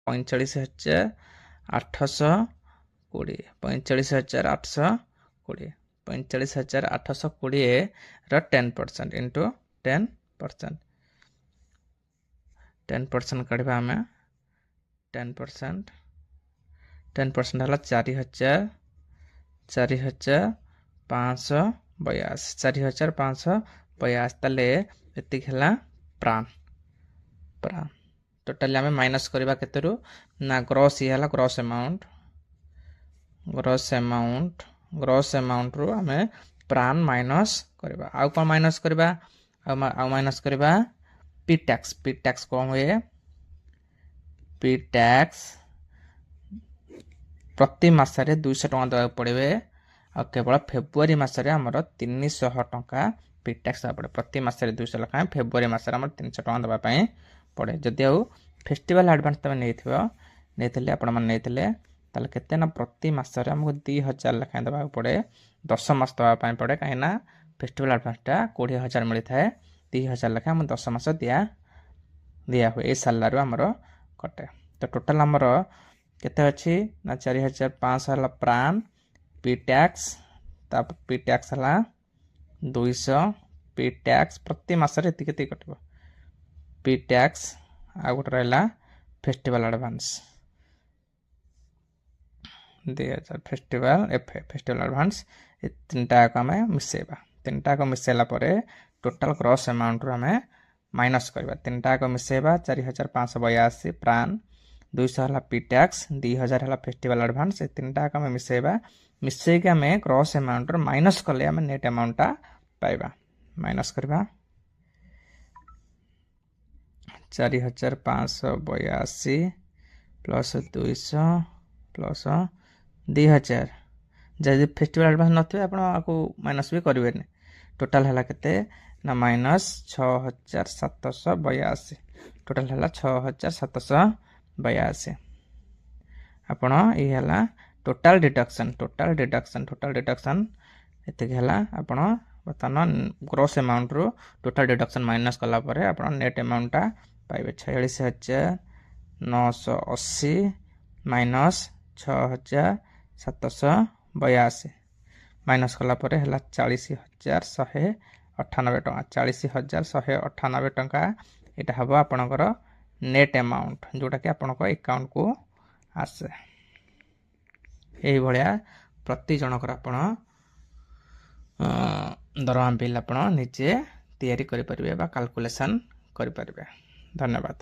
45,820 45,820 45,820 ର 10% इंटू 10% 10% काढ़ा आम 10% 10% है 4,582 4,582 ताले एतिक है प्राण प्राण टोटाली आम माइनस करवा केतरु ना ग्रॉस ये है ग्रॉस अमाउंट रु आम प्राण माइनस करवा आउ कौन माइनस करवा आउ माइनस करवा पी टैक्स कौन हुए पी टैक्स प्रति मासरे 200 टका देवा पड़े आ केवल फेब्रुआरी मासरे हमर 300 टका पी टैक्स पड़े प्रति मासरे 200 लखा फेब्रुआरी मासरे हमर 300 टका देवा पड़े जदि आउ फेस्टिवल एडवांस तमे नहीं आपण मैंने ताले केते ना प्रति मासरे हमको 2000 लखा देवा पड़े 10 मास देवा पड़े कहीं फेस्टिवल एडवांसटा 20,000 मिलता है 2,000 लखा हम 10 मास दिया हुए ये सालारू आमर कटे तो टोटाल आमर केते अच्छी ना 4,500 प्राण पी टैक्स है 200 पी टैक्स प्रति मासरे एति कटो पी टैक्स आ गोटे रहा फेस्टिवल एडवांस 2000 फेस्टिवल एडवांस तीनटा आम मिसेबा तीनटा मिसेला टोटाल ग्रॉस अमाउंट रू आम माइनस करवा तीनटा मिसेबा 4,582 प्राण 200 है पी टैक्स 2,000 है फेस्टिवल एडवांस तीनटा आम मिसेबा मिसेक आम ग्रॉस अमाउंट माइनस कले आम नेट अमाउंटा पाइबा माइनस करवा 4,582 प्लस 200 प्लस 2,000 जदि फेस्टिवल एडवांस नथिबे आपण आकु माइनस भी करिवे टोटाल है केते ना माइनस 6,782 टोटाल है 6,782 आपण ये है टोटाल डिडक्शन एते है आपण बर्तमान ग्रॉस अमाउंट रो टोटाल डिडक्शन माइनस कला परे आपण नेट अमाउंटटा पाइबे 46,980 माइनस 6,782 माइनस कला परे है 40,198 टका 40,198 टका यहाँ हम आपणकर नेट अमाउंट जोटा कि आपण अकाउंट को आसे यही भाया प्रति जनकर आपण दरमा बिल आप निजे तैयारी करें कैलकुलेसन करें। धन्यवाद।